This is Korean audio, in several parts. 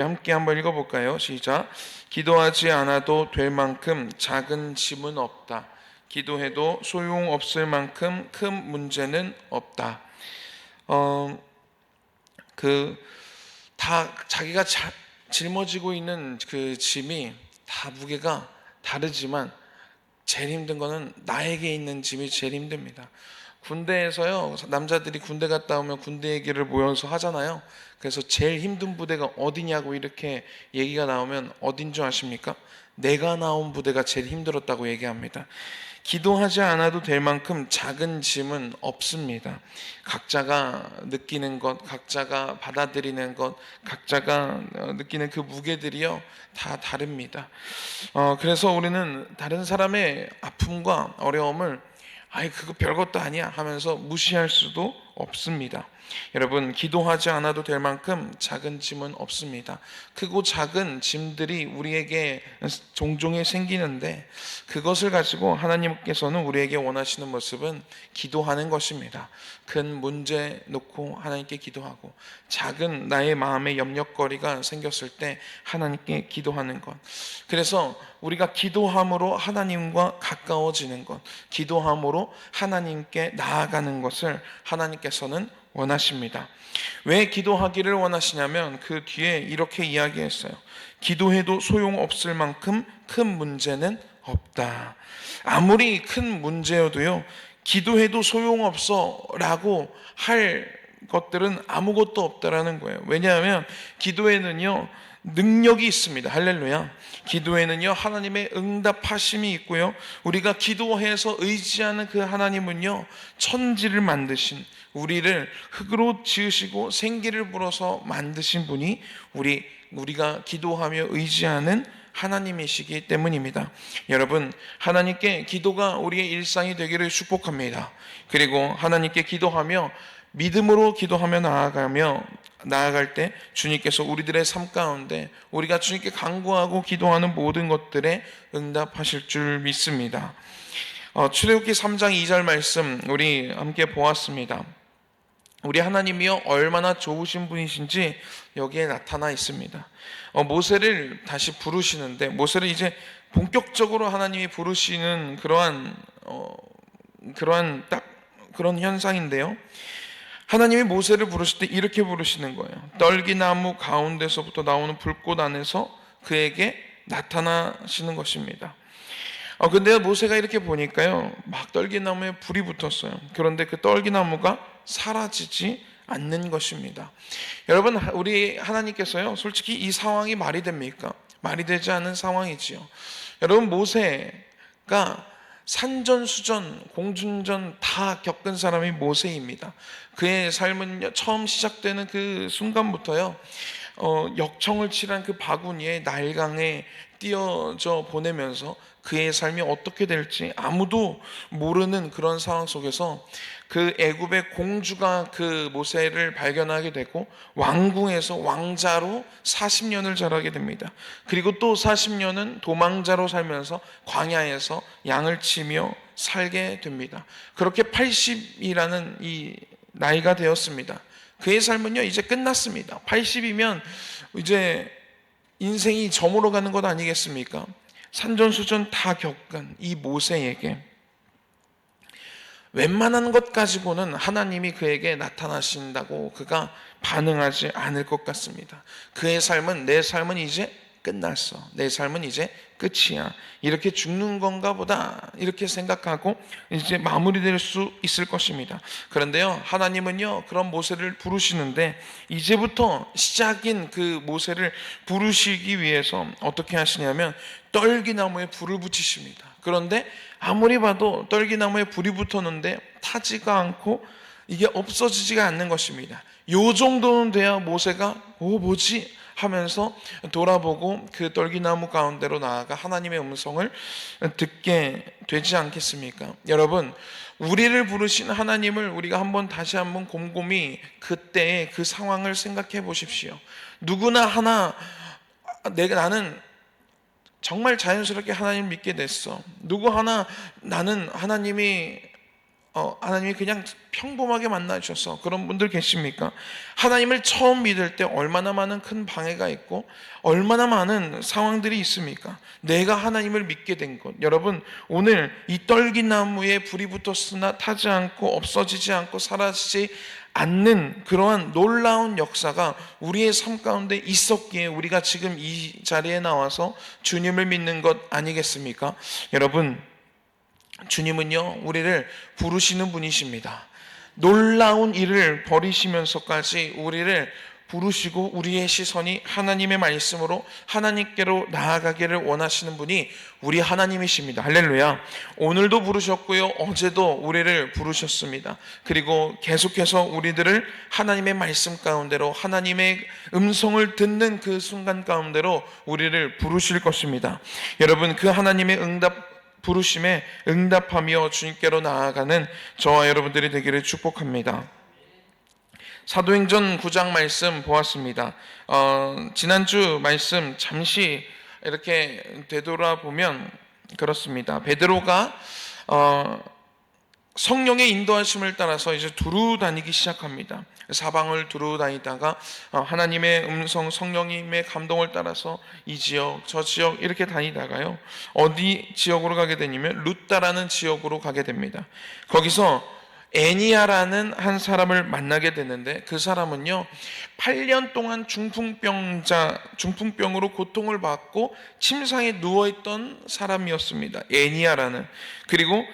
함께 한번 읽어볼까요? 시작. 기도하지 않아도 될 만큼 작은 짐은 없다. 기도해도 소용없을 만큼 큰 문제는 없다. 어, 다 자기가 짊어지고 있는 그 짐이 다 무게가 다르지만 제일 힘든 거는 나에게 있는 짐이 제일 힘듭니다. 군대에서요, 남자들이 군대 갔다 오면 군대 얘기를 모여서 하잖아요. 그래서 제일 힘든 부대가 어디냐고 이렇게 얘기가 나오면 어딘 줄 아십니까? 내가 나온 부대가 제일 힘들었다고 얘기합니다. 기도하지 않아도 될 만큼 작은 짐은 없습니다. 각자가 느끼는 것, 각자가 받아들이는 것, 각자가 느끼는 그 무게들이요, 다 다릅니다. 그래서 우리는 다른 사람의 아픔과 어려움을 그거 별것도 아니야 하면서 무시할 수도 없습니다. 여러분, 기도하지 않아도 될 만큼 작은 짐은 없습니다. 크고 작은 짐들이 우리에게 종종에 생기는데 그것을 가지고 하나님께서는 우리에게 원하시는 모습은 기도하는 것입니다. 큰 문제 놓고 하나님께 기도하고 작은 나의 마음의 염려거리가 생겼을 때 하나님께 기도하는 것. 그래서 우리가 기도함으로 하나님과 가까워지는 것, 기도함으로 하나님께 나아가는 것을 하나님께서는 원하십니다. 왜 기도하기를 원하시냐면 그 뒤에 이렇게 이야기했어요. 기도해도 소용없을 만큼 큰 문제는 없다. 아무리 큰 문제여도요, 기도해도 소용없어 라고 할 것들은 아무것도 없다라는 거예요. 왜냐하면 기도에는요, 능력이 있습니다. 할렐루야. 기도에는요, 하나님의 응답하심이 있고요, 우리가 기도해서 의지하는 그 하나님은요, 천지를 만드신, 우리를 흙으로 지으시고 생기를 불어서 만드신 분이 우리가 기도하며 의지하는 하나님이시기 때문입니다. 여러분, 하나님께 기도가 우리의 일상이 되기를 축복합니다. 그리고 하나님께 기도하며 믿음으로 기도하며 나아갈 때 주님께서 우리들의 삶 가운데 우리가 주님께 간구하고 기도하는 모든 것들에 응답하실 줄 믿습니다. 출애굽기 3장 2절 말씀 우리 함께 보았습니다. 우리 하나님이요, 얼마나 좋으신 분이신지 여기에 나타나 있습니다. 모세를 다시 부르시는데, 모세를 이제 본격적으로 하나님이 부르시는 그러한 현상인데요, 하나님이 모세를 부르실 때 이렇게 부르시는 거예요. 떨기나무 가운데서부터 나오는 불꽃 안에서 그에게 나타나시는 것입니다. 근데 모세가 이렇게 보니까요, 막 떨기나무에 불이 붙었어요. 그런데 그 떨기나무가 사라지지 않는 것입니다. 여러분, 우리 하나님께서요, 솔직히 이 상황이 말이 됩니까? 말이 되지 않는 상황이지요. 여러분, 모세가 산전수전, 공중전 다 겪은 사람이 모세입니다. 그의 삶은 처음 시작되는 그 순간부터요, 역청을 칠한 그 바구니에 날강에 띄어져 보내면서 그의 삶이 어떻게 될지 아무도 모르는 그런 상황 속에서 그 애굽의 공주가 그 모세를 발견하게 되고 왕궁에서 왕자로 40년을 자라게 됩니다. 그리고 또 40년은 도망자로 살면서 광야에서 양을 치며 살게 됩니다. 그렇게 80이라는 이 나이가 되었습니다. 그의 삶은요, 이제 끝났습니다. 80이면 이제 인생이 저물어 가는 것 아니겠습니까? 산전수전 다 겪은 이 모세에게 웬만한 것 가지고는 하나님이 그에게 나타나신다고 그가 반응하지 않을 것 같습니다. 그의 삶은, 내 삶은 이제 끝났어, 내 삶은 이제 끝이야, 이렇게 죽는 건가 보다 이렇게 생각하고 이제 마무리될 수 있을 것입니다. 그런데요, 하나님은요, 그런 모세를 부르시는데 이제부터 시작인 그 모세를 부르시기 위해서 어떻게 하시냐면 떨기나무에 불을 붙이십니다. 그런데 아무리 봐도 떨기나무에 불이 붙었는데 타지가 않고 이게 없어지지가 않는 것입니다. 요 정도는 돼야 모세가 뭐지? 하면서 돌아보고 그 떨기나무 가운데로 나아가 하나님의 음성을 듣게 되지 않겠습니까? 여러분, 우리를 부르신 하나님을 우리가 다시 한번 곰곰이 그때의 그 상황을 생각해 보십시오. 누구나 나는 정말 자연스럽게 하나님을 믿게 됐어. 누구 하나 나는 하나님이 하나님이 그냥 평범하게 만나주셔서 그런 분들 계십니까? 하나님을 처음 믿을 때 얼마나 많은 큰 방해가 있고 얼마나 많은 상황들이 있습니까? 내가 하나님을 믿게 된 것, 여러분 오늘 이 떨기나무에 불이 붙었으나 타지 않고 없어지지 않고 사라지지 않는 그러한 놀라운 역사가 우리의 삶 가운데 있었기에 우리가 지금 이 자리에 나와서 주님을 믿는 것 아니겠습니까? 여러분, 주님은요 우리를 부르시는 분이십니다. 놀라운 일을 벌이시면서까지 우리를 부르시고 우리의 시선이 하나님의 말씀으로 하나님께로 나아가기를 원하시는 분이 우리 하나님이십니다. 할렐루야. 오늘도 부르셨고요, 어제도 우리를 부르셨습니다. 그리고 계속해서 우리들을 하나님의 말씀 가운데로, 하나님의 음성을 듣는 그 순간 가운데로 우리를 부르실 것입니다. 여러분, 그 하나님의 부르심에 응답하며 주님께로 나아가는 저와 여러분들이 되기를 축복합니다. 사도행전 9장 말씀 보았습니다. 지난주 말씀 잠시 이렇게 되돌아보면 그렇습니다. 베드로가 성령의 인도하심을 따라서 이제 두루 다니기 시작합니다. 사방을 두루 다니다가 하나님의 음성, 성령님의 감동을 따라서 이 지역, 저 지역 이렇게 다니다가요, 어디 지역으로 가게 되냐면 루다라는 지역으로 가게 됩니다. 거기서 애니아라는 한 사람을 만나게 되는데, 그 사람은요 8년 동안 중풍병으로 고통을 받고 침상에 누워있던 사람이었습니다. 애니아라는. 그리고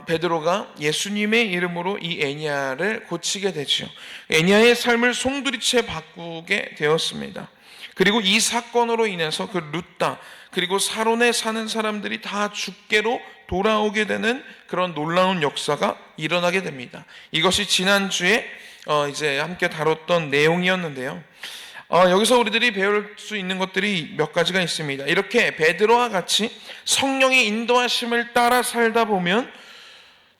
베드로가 예수님의 이름으로 이 애니아를 고치게 되죠. 애니아의 삶을 송두리째 바꾸게 되었습니다. 그리고 이 사건으로 인해서 그 루다 그리고 사론에 사는 사람들이 다 주께로 돌아오게 되는 그런 놀라운 역사가 일어나게 됩니다. 이것이 지난주에 이제 함께 다뤘던 내용이었는데요. 여기서 우리들이 배울 수 있는 것들이 몇 가지가 있습니다. 이렇게 베드로와 같이 성령의 인도하심을 따라 살다 보면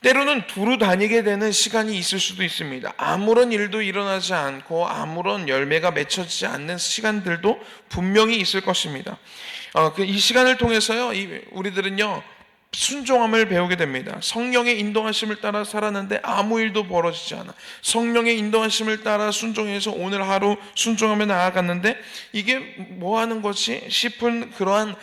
때로는 두루 다니게 되는 시간이 있을 수도 있습니다. 아무런 일도 일어나지 않고 아무런 열매가 맺혀지지 않는 시간들도 분명히 있을 것입니다. 이 시간을 통해서요, 우리들은요 순종함을 배우게 됩니다. 성령의 인도하심을 따라 살았는데 아무 일도 벌어지지 않아. 성령의 인도하심을 따라 순종해서 오늘 하루 순종하며 나아갔는데 이게 뭐 하는 것이 싶은 그러한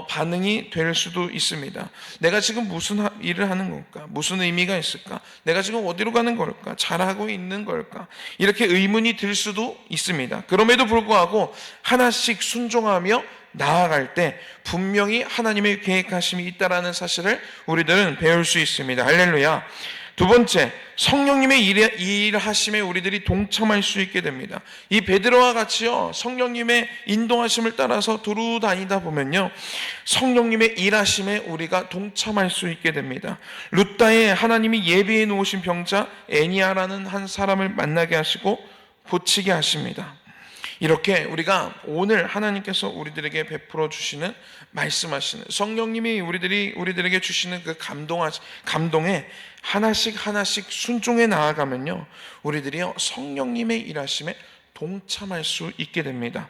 반응이 될 수도 있습니다. 내가 지금 무슨 일을 하는 걸까? 무슨 의미가 있을까? 내가 지금 어디로 가는 걸까? 잘하고 있는 걸까? 이렇게 의문이 들 수도 있습니다. 그럼에도 불구하고 하나씩 순종하며 나아갈 때 분명히 하나님의 계획하심이 있다라는 사실을 우리들은 배울 수 있습니다. 할렐루야. 두 번째, 성령님의 일하심에 우리들이 동참할 수 있게 됩니다. 이 베드로와 같이요 성령님의 인도하심을 따라서 두루 다니다 보면요 성령님의 일하심에 우리가 동참할 수 있게 됩니다. 루다에 하나님이 예비해 놓으신 병자 애니아라는 한 사람을 만나게 하시고 고치게 하십니다. 이렇게 우리가 오늘 하나님께서 우리들에게 베풀어 주시는, 말씀하시는 성령님이 우리들에게 주시는 그 감동에 하나씩 순종해 나아가면요 우리들이요 성령님의 일하심에 동참할 수 있게 됩니다.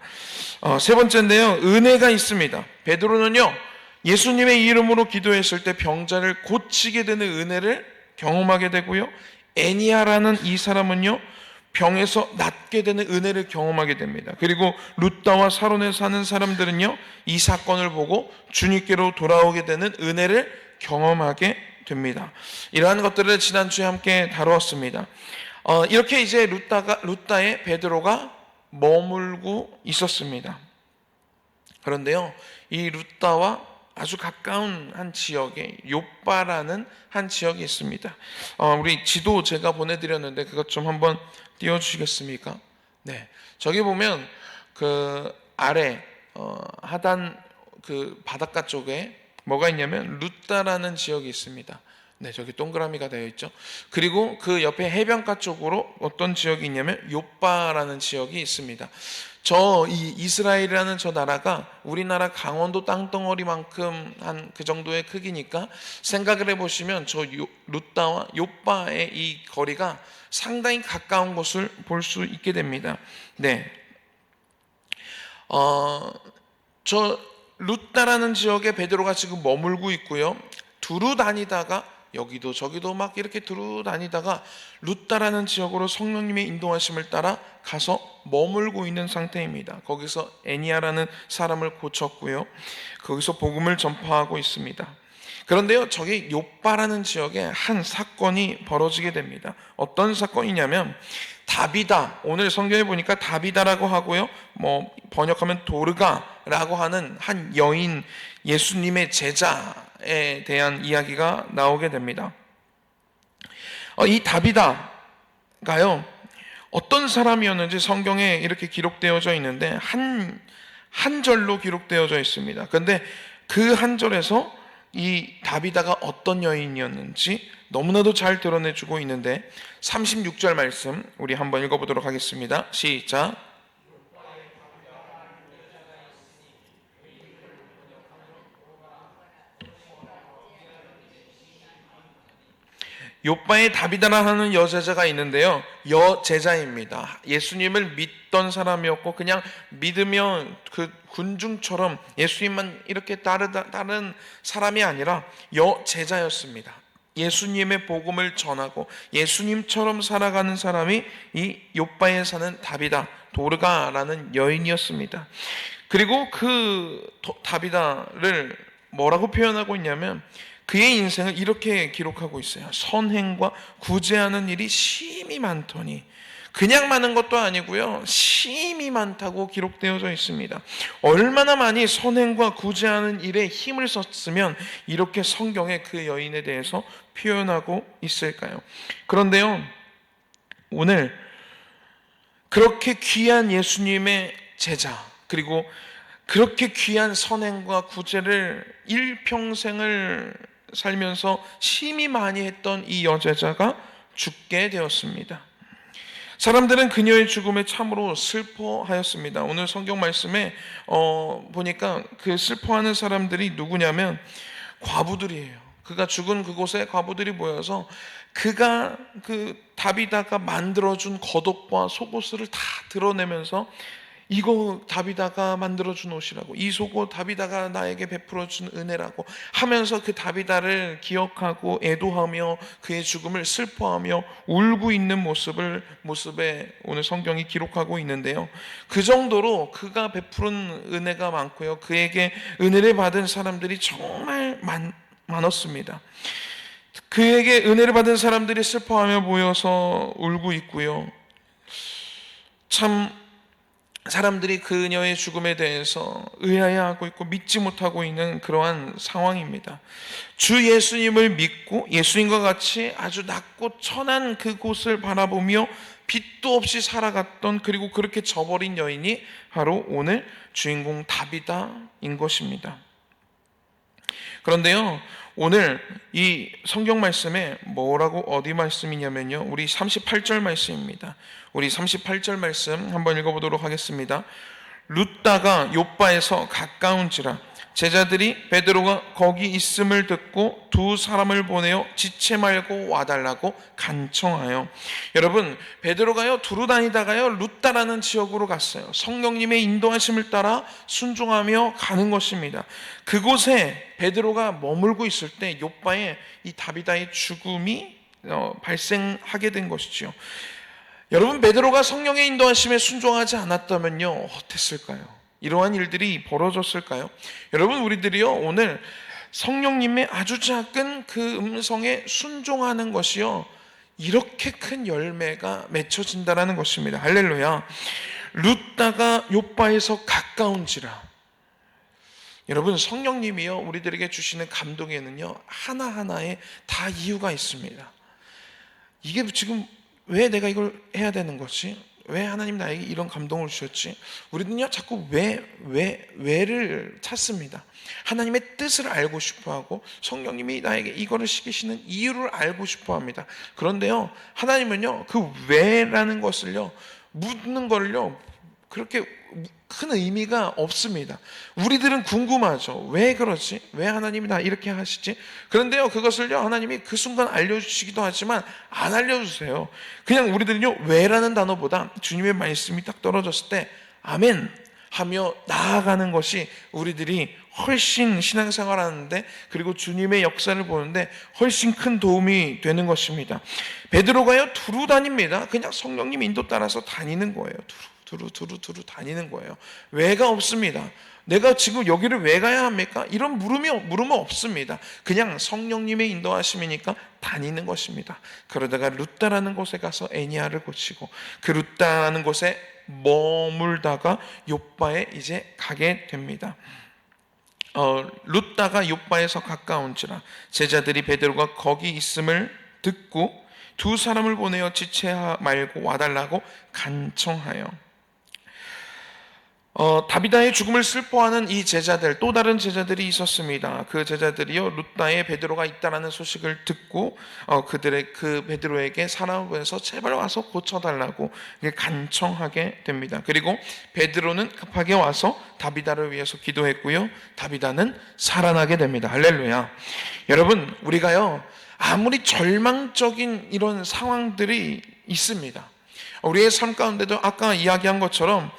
세 번째인데요, 은혜가 있습니다. 베드로는요 예수님의 이름으로 기도했을 때 병자를 고치게 되는 은혜를 경험하게 되고요, 애니아라는 이 사람은요 병에서 낫게 되는 은혜를 경험하게 됩니다. 그리고 루다와 사론에 사는 사람들은요 이 사건을 보고 주님께로 돌아오게 되는 은혜를 경험하게 됩니다. 이러한 것들을 지난주에 함께 다루었습니다. 이렇게 이제 루다에 베드로가 머물고 있었습니다. 그런데요 이 루다와 아주 가까운 한 지역에 욥바라는 한 지역이 있습니다. 우리 지도 제가 보내드렸는데 그것 좀 한번 띄워주시겠습니까? 네, 저기 보면 그 아래 하단 그 바닷가 쪽에 뭐가 있냐면 루다라는 지역이 있습니다. 네, 저기 동그라미가 되어 있죠. 그리고 그 옆에 해변가 쪽으로 어떤 지역이 있냐면 욥바라는 지역이 있습니다. 이 이스라엘이라는 저 나라가 우리나라 강원도 땅덩어리만큼 한 그 정도의 크기니까 생각을 해보시면 저 루다와 욥바의 이 거리가 상당히 가까운 것을 볼 수 있게 됩니다. 네, 저 루다라는 지역에 베드로가 지금 머물고 있고요. 두루 다니다가 여기도 저기도 막 이렇게 두루 다니다가 룻다라는 지역으로 성령님의 인도하심을 따라 가서 머물고 있는 상태입니다. 거기서 애니아라는 사람을 고쳤고요, 거기서 복음을 전파하고 있습니다. 그런데요, 저기 욥바라는 지역에 한 사건이 벌어지게 됩니다. 어떤 사건이냐면 다비다, 오늘 성경에 보니까 다비다라고 하고요, 번역하면 도르가라고 하는 한 여인, 예수님의 제자에 대한 이야기가 나오게 됩니다. 이 다비다가요, 어떤 사람이었는지 성경에 이렇게 기록되어져 있는데 한 절로 기록되어져 있습니다. 그런데 그 한 절에서 이 다비다가 어떤 여인이었는지 너무나도 잘 드러내주고 있는데, 36절 말씀 우리 한번 읽어보도록 하겠습니다. 시작. 욥바에 다비다라 하는 여제자가 있는데요, 여제자입니다. 예수님을 믿던 사람이었고 그냥 믿으면 그 군중처럼 예수님만 이렇게 따르는 사람이 아니라 여제자였습니다. 예수님의 복음을 전하고 예수님처럼 살아가는 사람이 이 욥바에 사는 다비다, 도르가라는 여인이었습니다. 그리고 그 다비다를 뭐라고 표현하고 있냐면, 그의 인생을 이렇게 기록하고 있어요. 선행과 구제하는 일이 심히 많더니, 그냥 많은 것도 아니고요, 심히 많다고 기록되어져 있습니다. 얼마나 많이 선행과 구제하는 일에 힘을 썼으면 이렇게 성경에 그 여인에 대해서 표현하고 있을까요? 그런데요, 오늘 그렇게 귀한 예수님의 제자, 그리고 그렇게 귀한 선행과 구제를 일평생을 살면서 심히 많이 했던 이 여제자가 죽게 되었습니다. 사람들은 그녀의 죽음에 참으로 슬퍼하였습니다. 오늘 성경 말씀에 보니까 그 슬퍼하는 사람들이 누구냐면 과부들이에요. 그가 죽은 그곳에 과부들이 모여서 그가 그 다비다가 만들어준 겉옷과 속옷을 다 드러내면서, 이거 다비다가 만들어준 옷이라고, 이 속옷 다비다가 나에게 베풀어준 은혜라고 하면서 그 다비다를 기억하고 애도하며 그의 죽음을 슬퍼하며 울고 있는 모습에 오늘 성경이 기록하고 있는데요, 그 정도로 그가 베푸른 은혜가 많고요, 그에게 은혜를 받은 사람들이 정말 많았습니다. 그에게 은혜를 받은 사람들이 슬퍼하며 모여서 울고 있고요, 참 사람들이 그녀의 죽음에 대해서 의아해하고 있고 믿지 못하고 있는 그러한 상황입니다. 주 예수님을 믿고 예수님과 같이 아주 낮고 천한 그곳을 바라보며 빛도 없이 살아갔던, 그리고 그렇게 져버린 여인이 바로 오늘 주인공 다비다인 것입니다. 그런데요, 오늘 이 성경 말씀에 뭐라고, 어디 말씀이냐면요, 우리 38절 말씀입니다. 우리 38절 말씀 한번 읽어보도록 하겠습니다. 룻다가 욥바에서 가까운지라 제자들이 베드로가 거기 있음을 듣고 두 사람을 보내어 지체 말고 와달라고 간청하여. 여러분, 베드로가요 두루 다니다가요 룻다라는 지역으로 갔어요. 성령님의 인도하심을 따라 순종하며 가는 것입니다. 그곳에 베드로가 머물고 있을 때 욥바에 이 다비다의 죽음이 발생하게 된 것이죠. 여러분, 베드로가 성령의 인도하심에 순종하지 않았다면요 어땠을까요? 이러한 일들이 벌어졌을까요? 여러분, 우리들이요 오늘 성령님의 아주 작은 그 음성에 순종하는 것이요 이렇게 큰 열매가 맺혀진다라는 것입니다. 할렐루야. 룻다가 욥바에서 가까운지라. 여러분, 성령님이요 우리들에게 주시는 감동에는요 하나하나에 다 이유가 있습니다. 이게 지금 왜 내가 이걸 해야 되는 거지? 왜 하나님 나에게 이런 감동을 주셨지? 우리는요 자꾸 왜를 찾습니다. 하나님의 뜻을 알고 싶어하고 성령님이 나에게 이거를 시키시는 이유를 알고 싶어합니다. 그런데요 하나님은요 그 왜라는 것을요 묻는 걸요 그렇게 큰 의미가 없습니다. 우리들은 궁금하죠. 왜 그러지? 왜 하나님이 나 이렇게 하시지? 그런데요 그것을요 하나님이 그 순간 알려주시기도 하지만 안 알려주세요. 그냥 우리들은요 왜라는 단어보다 주님의 말씀이 딱 떨어졌을 때 아멘 하며 나아가는 것이 우리들이 훨씬 신앙생활하는데, 그리고 주님의 역사를 보는데 훨씬 큰 도움이 되는 것입니다. 베드로가요 두루 다닙니다. 그냥 성령님 인도 따라서 다니는 거예요. 두루 다니는 거예요. 왜가 없습니다. 내가 지금 여기를 왜 가야 합니까? 이런 물음은 없습니다. 그냥 성령님의 인도하심이니까 다니는 것입니다. 그러다가 룻다라는 곳에 가서 애니아를 고치고, 그 룻다라는 곳에 머물다가 욥바에 이제 가게 됩니다. 룻다가 욥바에서 가까운지라 제자들이 베드로가 거기 있음을 듣고 두 사람을 보내어 지체 말고 와달라고 간청하여, 다비다의 죽음을 슬퍼하는 이 제자들, 또 다른 제자들이 있었습니다. 그 제자들이요 룻다에 베드로가 있다라는 소식을 듣고 그 베드로에게 사람을 보내서 제발 와서 고쳐달라고 간청하게 됩니다. 그리고 베드로는 급하게 와서 다비다를 위해서 기도했고요, 다비다는 살아나게 됩니다. 할렐루야. 여러분, 우리가요 아무리 절망적인 이런 상황들이 있습니다. 우리의 삶 가운데도 아까 이야기한 것처럼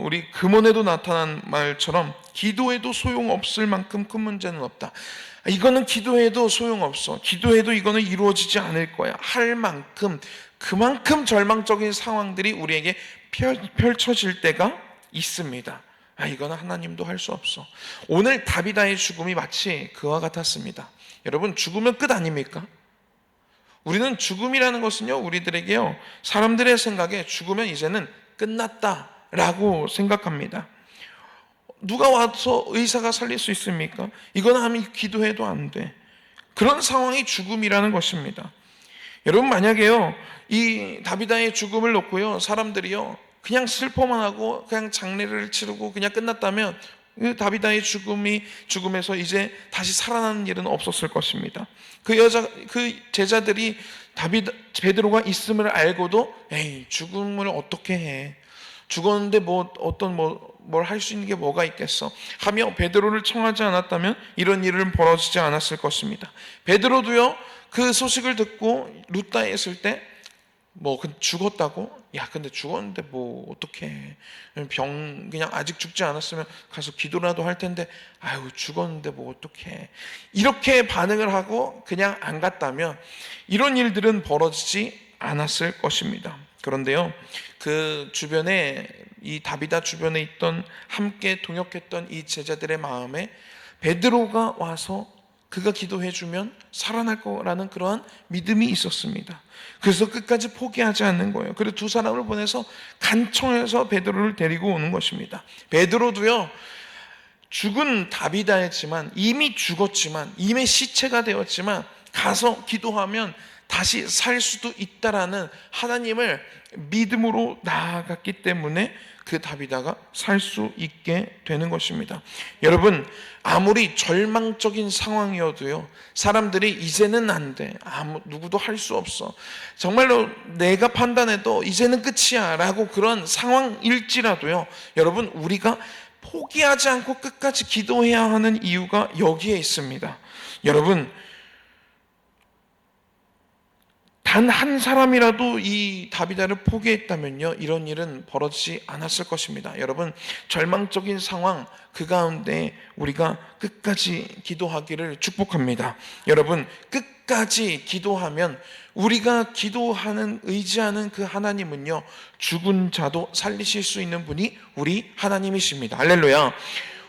우리 금원에도 나타난 말처럼 기도해도 소용없을 만큼 큰 문제는 없다. 이거는 기도해도 소용없어, 기도해도 이거는 이루어지지 않을 거야 할 만큼, 그만큼 절망적인 상황들이 우리에게 펼쳐질 때가 있습니다. 이거는 하나님도 할 수 없어. 오늘 다비다의 죽음이 마치 그와 같았습니다. 여러분, 죽으면 끝 아닙니까? 우리는 죽음이라는 것은요, 우리들에게요, 사람들의 생각에 죽으면 이제는 끝났다라고 생각합니다. 누가 와서 의사가 살릴 수 있습니까? 이거는 하면 기도해도 안 돼. 그런 상황이 죽음이라는 것입니다. 여러분, 만약에요 이 다비다의 죽음을 놓고요 사람들이요 그냥 슬퍼만 하고 그냥 장례를 치르고 그냥 끝났다면, 그 다비다의 죽음에서 이제 다시 살아나는 일은 없었을 것입니다. 그 제자들이 베드로가 있음을 알고도 에이, 죽음을 어떻게 해? 죽었는데 뭘 할 수 있는 게 뭐가 있겠어? 하며 베드로를 청하지 않았다면 이런 일은 벌어지지 않았을 것입니다. 베드로도요 그 소식을 듣고 룻다에 있을 때 죽었다고? 야, 근데 죽었는데 어떻게 해? 그냥 아직 죽지 않았으면 가서 기도라도 할 텐데, 아유, 죽었는데 어떻게 해? 이렇게 반응을 하고 그냥 안 갔다면 이런 일들은 벌어지지 않았을 것입니다. 그런데요, 그 주변에, 이 다비다 주변에 있던, 함께 동역했던 이 제자들의 마음에 베드로가 와서 그가 기도해주면 살아날 거라는 그러한 믿음이 있었습니다. 그래서 끝까지 포기하지 않는 거예요. 그리고 두 사람을 보내서 간청해서 베드로를 데리고 오는 것입니다. 베드로도요 죽은 다비다였지만, 이미 죽었지만, 이미 시체가 되었지만 가서 기도하면 다시 살 수도 있다라는 하나님을 믿음으로 나아갔기 때문에 그 다비다가 살 수 있게 되는 것입니다. 여러분, 아무리 절망적인 상황이어도요 사람들이 이제는 안 돼, 누구도 할 수 없어, 정말로 내가 판단해도 이제는 끝이야 라고 그런 상황일지라도요, 여러분, 우리가 포기하지 않고 끝까지 기도해야 하는 이유가 여기에 있습니다. 여러분, 단 한 사람이라도 이 다비다를 포기했다면요 이런 일은 벌어지지 않았을 것입니다. 여러분, 절망적인 상황 그 가운데 우리가 끝까지 기도하기를 축복합니다. 여러분, 끝까지 기도하면, 우리가 기도하는, 의지하는 그 하나님은요 죽은 자도 살리실 수 있는 분이 우리 하나님이십니다. 할렐루야.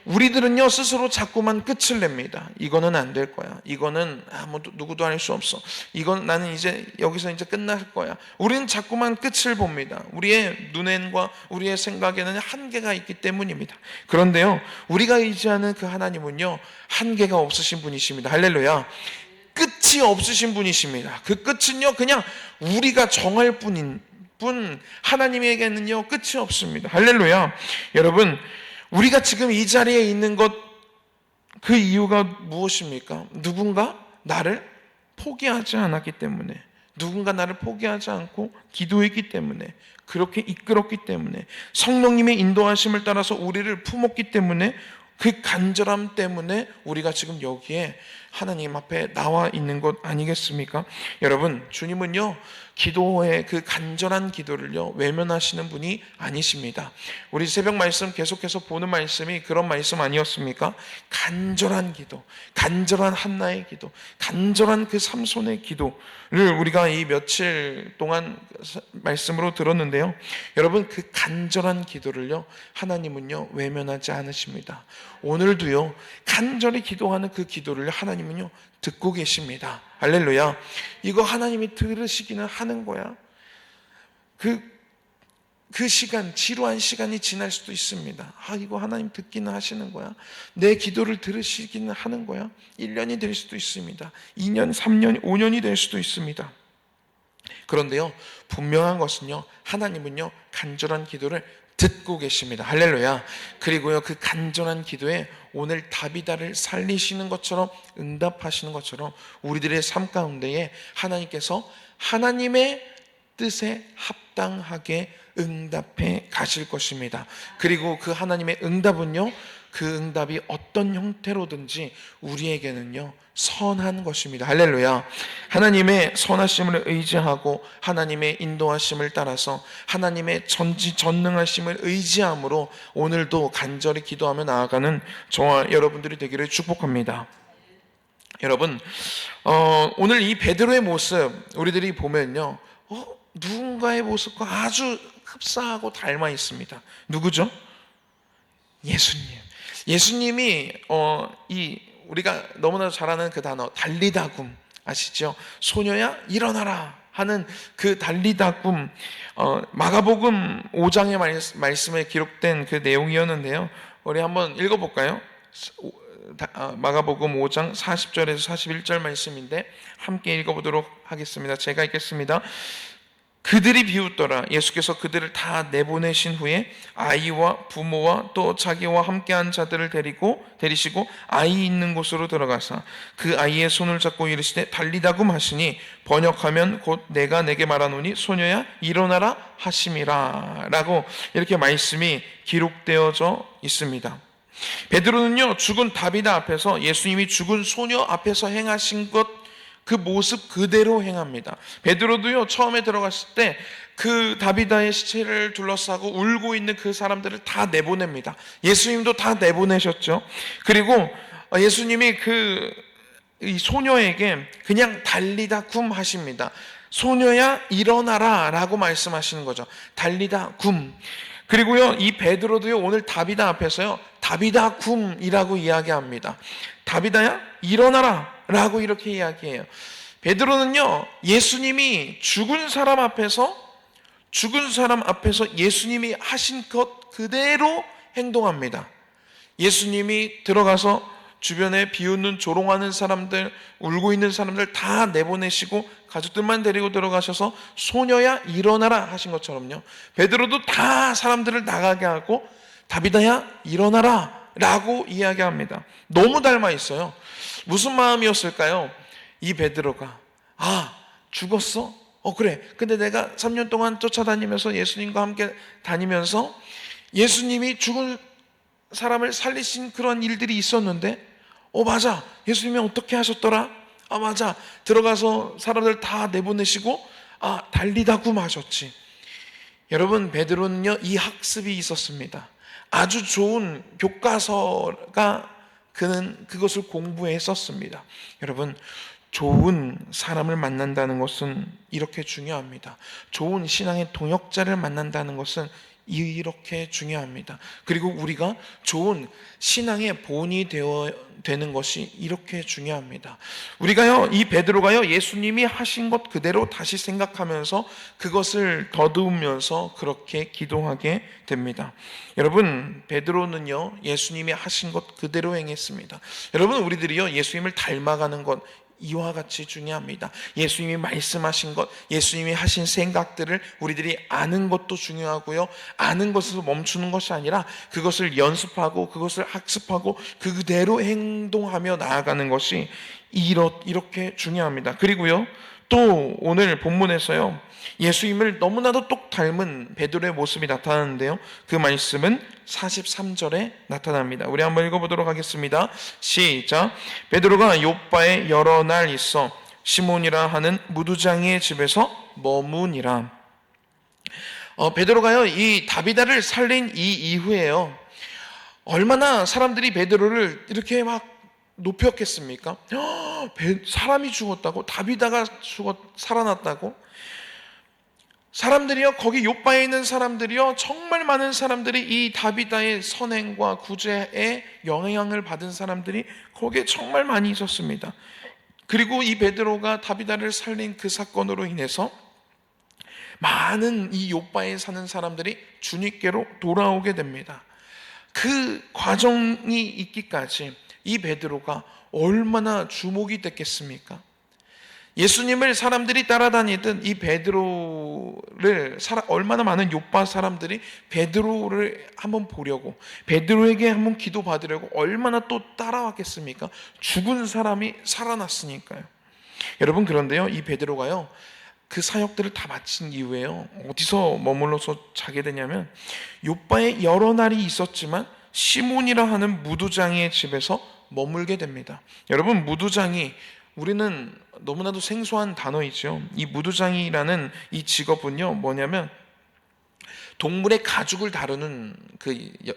우리들은요 스스로 자꾸만 끝을 냅니다. 이거는 안 될 거야, 이거는 누구도 할 수 없어, 이건 나는 이제 여기서 이제 끝날 거야. 우리는 자꾸만 끝을 봅니다. 우리의 눈엔과 우리의 생각에는 한계가 있기 때문입니다. 그런데요 우리가 의지하는 그 하나님은요 한계가 없으신 분이십니다. 할렐루야. 끝이 없으신 분이십니다. 그 끝은요 그냥 우리가 정할 뿐, 하나님에게는요 끝이 없습니다. 할렐루야. 여러분, 우리가 지금 이 자리에 있는 것, 그 이유가 무엇입니까? 누군가 나를 포기하지 않았기 때문에, 누군가 나를 포기하지 않고 기도했기 때문에, 그렇게 이끌었기 때문에, 성령님의 인도하심을 따라서 우리를 품었기 때문에, 그 간절함 때문에 우리가 지금 여기에 하나님 앞에 나와 있는 것 아니겠습니까? 여러분, 주님은요 기도의 그 간절한 기도를요 외면하시는 분이 아니십니다. 우리 새벽 말씀 계속해서 보는 말씀이 그런 말씀 아니었습니까? 간절한 기도, 간절한 한나의 기도, 간절한 그 삼손의 기도를 우리가 이 며칠 동안 말씀으로 들었는데요, 여러분, 그 간절한 기도를요 하나님은요 외면하지 않으십니다. 오늘도요 간절히 기도하는 그 기도를 하나님은요 듣고 계십니다. 할렐루야. 이거 하나님이 들으시기는 하는 거야. 그 시간, 지루한 시간이 지날 수도 있습니다. 이거 하나님 듣기는 하시는 거야. 내 기도를 들으시기는 하는 거야. 1년이 될 수도 있습니다. 2년, 3년, 5년이 될 수도 있습니다. 그런데요, 분명한 것은요, 하나님은요 간절한 기도를 듣고 계십니다. 할렐루야. 그리고요 그 간절한 기도에 오늘 다비다를 살리시는 것처럼, 응답하시는 것처럼 우리들의 삶 가운데에 하나님께서 하나님의 뜻에 합당하게 응답해 가실 것입니다. 그리고 그 하나님의 응답은요, 그 응답이 어떤 형태로든지 우리에게는요 선한 것입니다. 할렐루야. 하나님의 선하심을 의지하고 하나님의 인도하심을 따라서 하나님의 전지전능하심을 의지함으로 오늘도 간절히 기도하며 나아가는 저와 여러분들이 되기를 축복합니다. 여러분, 오늘 이 베드로의 모습 우리들이 보면요 누군가의 모습과 아주 흡사하고 닮아 있습니다. 누구죠? 예수님이 우리가 너무나 잘 아는 그 단어 달리다굼 아시죠? 소녀야 일어나라 하는 그 달리다굼, 마가복음 5장의 말씀에 기록된 그 내용이었는데요, 우리 한번 읽어볼까요? 마가복음 5장 40절에서 41절 말씀인데 함께 읽어보도록 하겠습니다. 제가 읽겠습니다. 그들이 비웃더라. 예수께서 그들을 다 내보내신 후에 아이와 부모와 또 자기와 함께한 자들을 데리시고 아이 있는 곳으로 들어가사 그 아이의 손을 잡고 이르시되 달리다굼 하시니 번역하면 곧 내가 내게 말하노니 소녀야 일어나라 하심이라 라고 이렇게 말씀이 기록되어져 있습니다. 베드로는요 죽은 다비다 앞에서 예수님이 죽은 소녀 앞에서 행하신 것 그 모습 그대로 행합니다. 베드로도요 처음에 들어갔을 때 그 다비다의 시체를 둘러싸고 울고 있는 그 사람들을 다 내보냅니다. 예수님도 다 내보내셨죠. 그리고 예수님이 이 소녀에게 그냥 달리다굼 하십니다. 소녀야 일어나라 라고 말씀하시는 거죠. 달리다굼. 그리고요 이 베드로도요 오늘 다비다 앞에서요 다비다굼이라고 이야기합니다. 다비다야 일어나라 라고 이렇게 이야기해요. 베드로는요 예수님이 죽은 사람 앞에서 예수님이 하신 것 그대로 행동합니다. 예수님이 들어가서 주변에 비웃는 조롱하는 사람들, 울고 있는 사람들 다 내보내시고 가족들만 데리고 들어가셔서 소녀야 일어나라 하신 것처럼요, 베드로도 다 사람들을 나가게 하고 다비다야 일어나라 라고 이야기합니다. 너무 닮아 있어요. 무슨 마음이었을까요? 이 베드로가 죽었어? 그래. 근데 내가 3년 동안 쫓아다니면서 예수님과 함께 다니면서 예수님이 죽은 사람을 살리신 그런 일들이 있었는데 맞아. 예수님이 어떻게 하셨더라? 맞아. 들어가서 사람들 다 내보내시고 달리다굼 하셨지. 여러분, 베드로는요 이 학습이 있었습니다. 아주 좋은 교과서가 그는 그것을 공부했었습니다. 여러분, 좋은 사람을 만난다는 것은 이렇게 중요합니다. 좋은 신앙의 동역자를 만난다는 것은 이렇게 중요합니다. 그리고 우리가 좋은 신앙의 본이 되는 것이 이렇게 중요합니다. 우리가요, 이 베드로가요, 예수님이 하신 것 그대로 다시 생각하면서 그것을 더듬으면서 그렇게 기도하게 됩니다. 여러분, 베드로는요, 예수님이 하신 것 그대로 행했습니다. 여러분, 우리들이요, 예수님을 닮아가는 것 이와 같이 중요합니다. 예수님이 말씀하신 것, 예수님이 하신 생각들을 우리들이 아는 것도 중요하고요, 아는 것에서 멈추는 것이 아니라 그것을 연습하고 그것을 학습하고 그대로 행동하며 나아가는 것이 이렇게 중요합니다. 그리고요, 또 오늘 본문에서요, 예수님을 너무나도 똑 닮은 베드로의 모습이 나타나는데요, 그 말씀은 43절에 나타납니다. 우리 한번 읽어보도록 하겠습니다. 시작. 베드로가 요빠에 여러 날 있어 시몬이라 하는 무두장이의 집에서 머무니라. 베드로가요, 이 다비다를 살린 이 이후에요, 얼마나 사람들이 베드로를 이렇게 막 높였겠습니까? 사람이 죽었다고? 다비다가 살아났다고? 사람들이요, 거기 요바에 있는 사람들이요, 정말 많은 사람들이 이 다비다의 선행과 구제에 영향을 받은 사람들이 거기에 정말 많이 있었습니다. 그리고 이 베드로가 다비다를 살린 그 사건으로 인해서 많은 이 요바에 사는 사람들이 주님께로 돌아오게 됩니다. 그 과정이 있기까지 이 베드로가 얼마나 주목이 됐겠습니까? 예수님을 사람들이 따라다니던 이 베드로를 얼마나 많은 요빠 사람들이 베드로를 한번 보려고, 베드로에게 한번 기도받으려고 얼마나 또 따라왔겠습니까? 죽은 사람이 살아났으니까요. 여러분, 그런데요, 이 베드로가요, 그 사역들을 다 마친 이후에요, 어디서 머물러서 자게 되냐면, 요빠에 여러 날이 있었지만 시몬이라 하는 무두장이의 집에서 머물게 됩니다. 여러분, 무두장이, 우리는 너무나도 생소한 단어이죠. 이 무두장이라는 이 직업은요, 뭐냐면 동물의 가죽을 다루는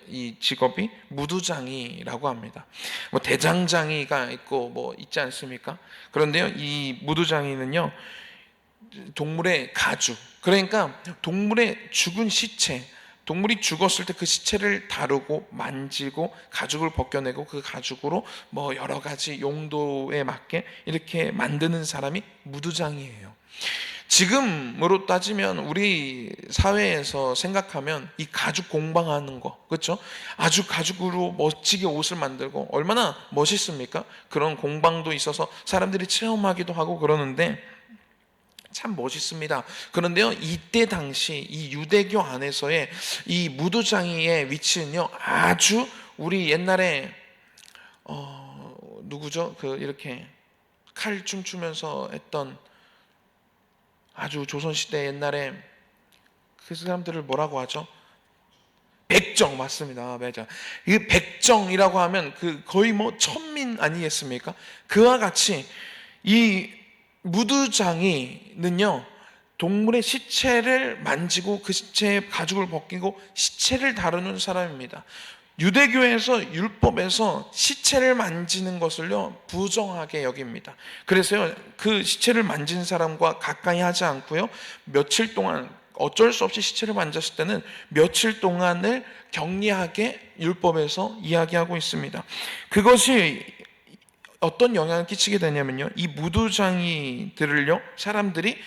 이 직업이 무두장이라고 합니다. 뭐 대장장이가 있고 뭐 있지 않습니까? 그런데요, 이 무두장이는요, 동물의 가죽, 그러니까 동물의 죽은 시체, 동물이 죽었을 때 그 시체를 다루고 만지고 가죽을 벗겨내고 그 가죽으로 뭐 여러 가지 용도에 맞게 이렇게 만드는 사람이 무두장이에요. 지금으로 따지면 우리 사회에서 생각하면 이 가죽 공방하는 거, 그렇죠? 아주 가죽으로 멋지게 옷을 만들고 얼마나 멋있습니까? 그런 공방도 있어서 사람들이 체험하기도 하고 그러는데 참 멋있습니다. 그런데요, 이때 당시 이 유대교 안에서의 이 무두장이의 위치는요, 아주 우리 옛날에 누구죠? 이렇게 칼 춤추면서 했던, 아주 조선시대 옛날에 그 사람들을 뭐라고 하죠? 백정, 맞습니다. 맞아. 이 백정이라고 하면 거의 뭐 천민 아니겠습니까? 그와 같이 이 무두장이는요, 동물의 시체를 만지고 그 시체의 가죽을 벗기고 시체를 다루는 사람입니다. 유대교에서 율법에서 시체를 만지는 것을요, 부정하게 여깁니다. 그래서요, 그 시체를 만진 사람과 가까이 하지 않고요, 며칠 동안, 어쩔 수 없이 시체를 만졌을 때는 며칠 동안을 격리하게 율법에서 이야기하고 있습니다. 그것이 어떤 영향을 끼치게 되냐면요, 이 무두장이들을요, 사람들이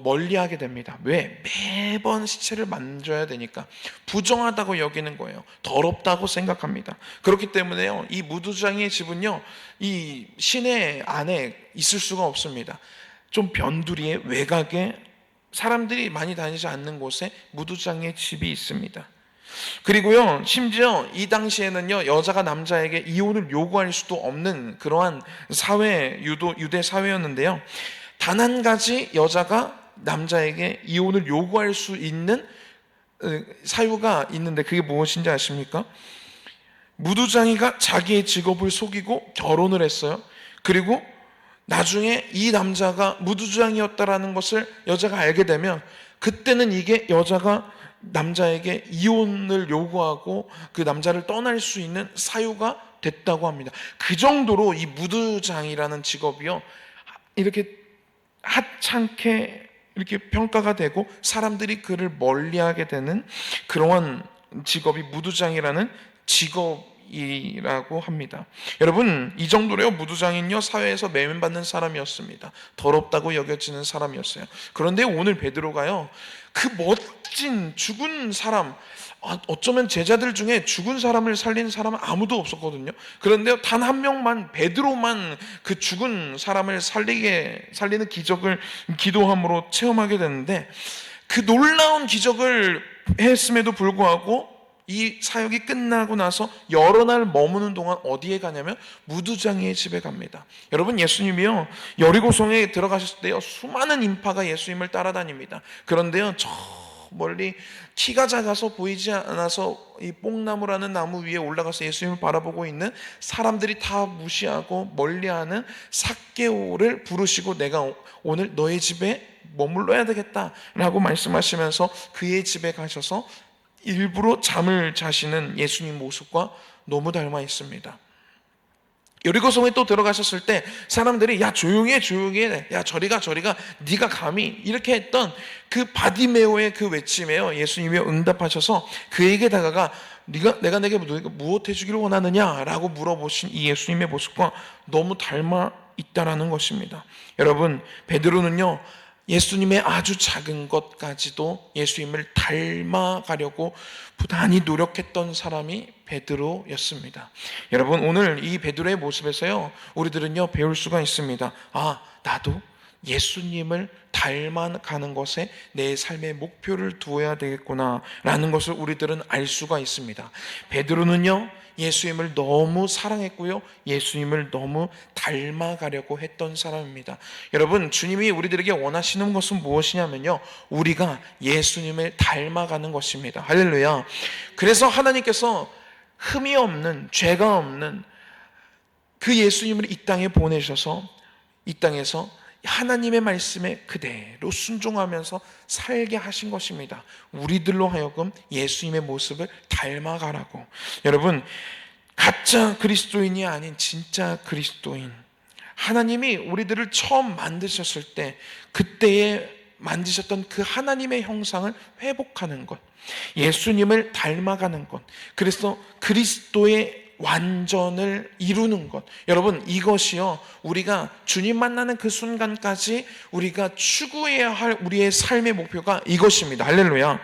멀리하게 됩니다. 왜? 매번 시체를 만져야 되니까 부정하다고 여기는 거예요. 더럽다고 생각합니다. 그렇기 때문에요, 이 무두장이의 집은요, 이 시내 안에 있을 수가 없습니다. 좀 변두리에, 외곽에, 사람들이 많이 다니지 않는 곳에 무두장이의 집이 있습니다. 그리고요, 심지어 이 당시에는요, 여자가 남자에게 이혼을 요구할 수도 없는 그러한 유대 사회였는데요, 단 한 가지 여자가 남자에게 이혼을 요구할 수 있는 사유가 있는데, 그게 무엇인지 아십니까? 무두장이가 자기의 직업을 속이고 결혼을 했어요. 그리고 나중에 이 남자가 무두장이었다라는 것을 여자가 알게 되면, 그때는 이게 여자가 남자에게 이혼을 요구하고 그 남자를 떠날 수 있는 사유가 됐다고 합니다. 그 정도로 이 무두장이라는 직업이요, 이렇게 하찮게 이렇게 평가가 되고 사람들이 그를 멀리하게 되는 그러한 직업이 무두장이라는 직업이라고 합니다. 여러분, 이 정도로요, 무두장은요, 사회에서 매면받는 사람이었습니다. 더럽다고 여겨지는 사람이었어요. 그런데 오늘 베드로가요, 그 멋진 죽은 사람, 어쩌면 제자들 중에 죽은 사람을 살린 사람은 아무도 없었거든요. 그런데 단 한 명만, 베드로만 그 죽은 사람을 살리는 기적을 기도함으로 체험하게 되는데, 그 놀라운 기적을 했음에도 불구하고 이 사역이 끝나고 나서 여러 날 머무는 동안 어디에 가냐면 무두장이의 집에 갑니다. 여러분, 예수님이요 여리고성에 들어가셨을 때요 수많은 인파가 예수님을 따라다닙니다. 그런데요 저 멀리 키가 작아서 보이지 않아서 이 뽕나무라는 나무 위에 올라가서 예수님을 바라보고 있는 사람들이 다 무시하고 멀리하는 삭개오를 부르시고 내가 오늘 너의 집에 머물러야 되겠다라고 말씀하시면서 그의 집에 가셔서 일부러 잠을 자시는 예수님 모습과 너무 닮아 있습니다. 여리고성에 또 들어가셨을 때 사람들이 야 조용히 해, 야 저리가 네가 감히, 이렇게 했던 그 바디메오의 그 외침에요 예수님이 응답하셔서 그에게 다가가 내가 내게 무엇 해주기를 원하느냐라고 물어보신 이 예수님의 모습과 너무 닮아 있다라는 것입니다. 여러분, 베드로는요 예수님의 아주 작은 것까지도 예수님을 닮아가려고 부단히 노력했던 사람이 베드로였습니다. 여러분, 오늘 이 베드로의 모습에서요 우리들은요 배울 수가 있습니다. 나도 예수님을 닮아가는 것에 내 삶의 목표를 두어야 되겠구나 라는 것을 우리들은 알 수가 있습니다. 베드로는요 예수님을 너무 사랑했고요 예수님을 너무 닮아가려고 했던 사람입니다. 여러분, 주님이 우리들에게 원하시는 것은 무엇이냐면요 우리가 예수님을 닮아가는 것입니다. 할렐루야. 그래서 하나님께서 흠이 없는, 죄가 없는 그 예수님을 이 땅에 보내셔서 이 땅에서 하나님의 말씀에 그대로 순종하면서 살게 하신 것입니다. 우리들로 하여금 예수님의 모습을 닮아가라고. 여러분, 가짜 그리스도인이 아닌 진짜 그리스도인, 하나님이 우리들을 처음 만드셨을 때 그때에 만드셨던 그 하나님의 형상을 회복하는 것, 예수님을 닮아가는 것, 그래서 그리스도의 완전을 이루는 것. 여러분, 이것이요 우리가 주님 만나는 그 순간까지 우리가 추구해야 할 우리의 삶의 목표가 이것입니다. 할렐루야.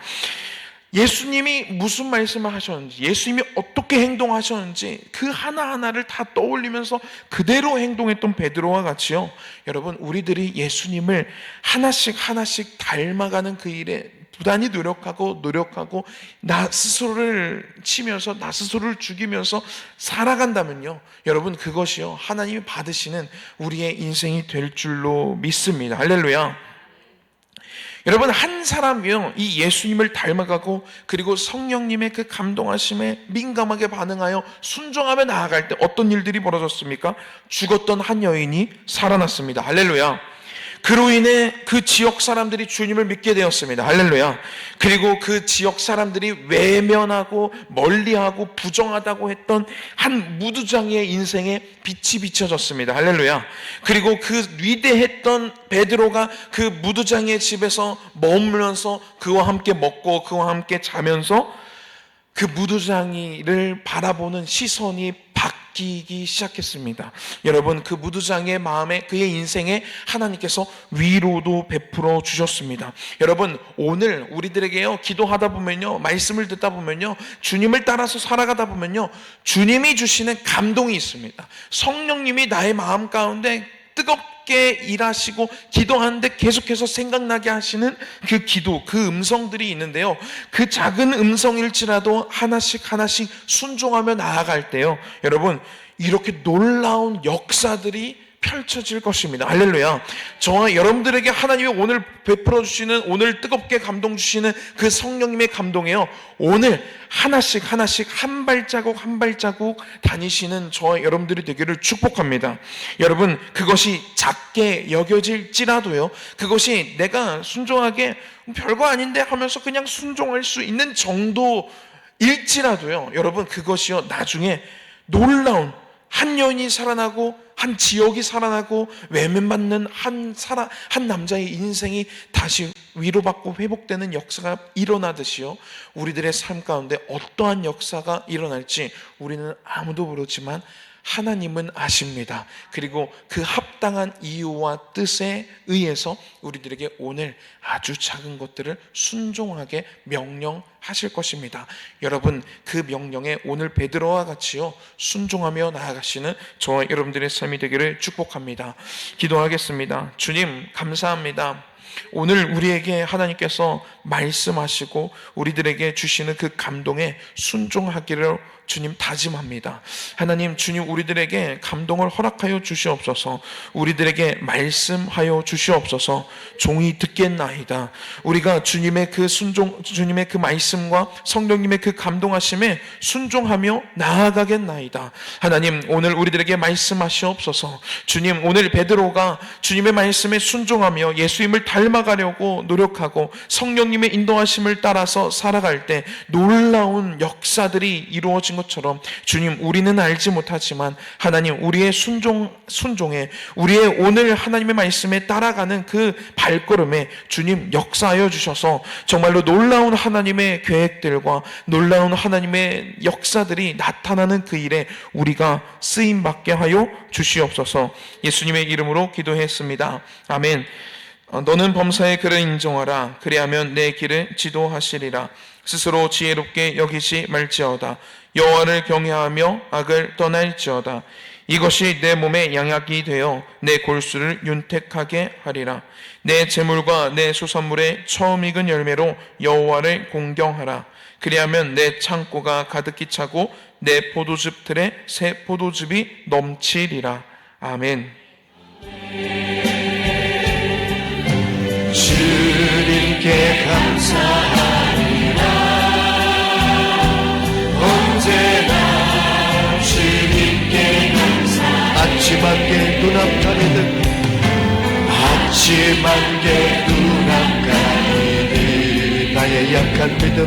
예수님이 무슨 말씀을 하셨는지, 예수님이 어떻게 행동하셨는지 그 하나하나를 다 떠올리면서 그대로 행동했던 베드로와 같이요 여러분, 우리들이 예수님을 하나씩 닮아가는 그 일에 부단히 노력하고 나 스스로를 치면서 나 스스로를 죽이면서 살아간다면요 여러분, 그것이요 하나님이 받으시는 우리의 인생이 될 줄로 믿습니다. 할렐루야. 여러분, 한 사람이요 이 예수님을 닮아가고 그리고 성령님의 그 감동하심에 민감하게 반응하여 순종하며 나아갈 때 어떤 일들이 벌어졌습니까? 죽었던 한 여인이 살아났습니다. 할렐루야. 그로 인해 그 지역 사람들이 주님을 믿게 되었습니다. 할렐루야. 그리고 그 지역 사람들이 외면하고 멀리하고 부정하다고 했던 한 무두장이의 인생에 빛이 비춰졌습니다. 할렐루야. 그리고 그 위대했던 베드로가 그 무두장이의 집에서 머물면서 그와 함께 먹고 그와 함께 자면서 그 무두장이를 바라보는 시선이 바뀌기 시작했습니다. 여러분, 그 무두장이의 마음에, 그의 인생에 하나님께서 위로도 베풀어 주셨습니다. 여러분, 오늘 우리들에게요 기도하다 보면요, 말씀을 듣다 보면요, 주님을 따라서 살아가다 보면요, 주님이 주시는 감동이 있습니다. 성령님이 나의 마음 가운데 뜨겁게 일하시고 기도하는데 계속해서 생각나게 하시는 그 기도, 그 음성들이 있는데요, 그 작은 음성일지라도 하나씩 순종하며 나아갈 때요 여러분, 이렇게 놀라운 역사들이 펼쳐질 것입니다. 할렐루야. 저와 여러분들에게 하나님이 오늘 베풀어 주시는, 오늘 뜨겁게 감동 주시는 그 성령님의 감동이요, 오늘 하나씩 한 발자국 다니시는 저와 여러분들이 되기를 축복합니다. 여러분, 그것이 작게 여겨질지라도요, 그것이 내가 순종하게 별거 아닌데 하면서 그냥 순종할 수 있는 정도일지라도요, 여러분, 그것이요 나중에 놀라운 한 여인이 살아나고 한 지역이 살아나고 외면받는 한 남자의 인생이 다시 위로받고 회복되는 역사가 일어나듯이요, 우리들의 삶 가운데 어떠한 역사가 일어날지 우리는 아무도 모르지만 하나님은 아십니다. 그리고 그 합당한 이유와 뜻에 의해서 우리들에게 오늘 아주 작은 것들을 순종하게 명령하실 것입니다. 여러분, 그 명령에 오늘 베드로와 같이요 순종하며 나아가시는 저와 여러분들의 삶이 되기를 축복합니다. 기도하겠습니다. 주님, 감사합니다. 오늘 우리에게 하나님께서 말씀하시고 우리들에게 주시는 그 감동에 순종하기를 주님 다짐합니다. 하나님, 주님 우리들에게 감동을 허락하여 주시옵소서. 우리들에게 말씀하여 주시옵소서. 종이 듣겠나이다. 우리가 주님의 그 순종, 주님의 그 말씀과 성령님의 그 감동하심에 순종하며 나아가겠나이다. 하나님, 오늘 우리들에게 말씀하시옵소서. 주님, 오늘 베드로가 주님의 말씀에 순종하며 예수님을 닮아가려고 노력하고 성령님의 인도하심을 따라서 살아갈 때 놀라운 역사들이 이루어진 것처럼 주님, 우리는 알지 못하지만 하나님, 우리의 순종에, 우리의 오늘 하나님의 말씀에 따라가는 그 발걸음에 주님 역사하여 주셔서 정말로 놀라운 하나님의 계획들과 놀라운 하나님의 역사들이 나타나는 그 일에 우리가 쓰임받게 하여 주시옵소서. 예수님의 이름으로 기도했습니다. 아멘. 너는 범사의 그를 인정하라. 그리하면 내 길을 지도하시리라. 스스로 지혜롭게 여기지 말지어다. 여호와를 경외하며 악을 떠날지어다. 이것이 내 몸의 양약이 되어 내 골수를 윤택하게 하리라. 내 재물과 내 수산물의 처음 익은 열매로 여호와를 공경하라. 그리하면 내 창고가 가득히 차고 내 포도즙 틀에 새 포도즙이 넘치리라. 아멘. 주님께 감사하리라. 언제나 주님께 감사하리라. 아침 안개 눈앞가리듯 아침 안개 눈앞가리듯 나의 약한 믿음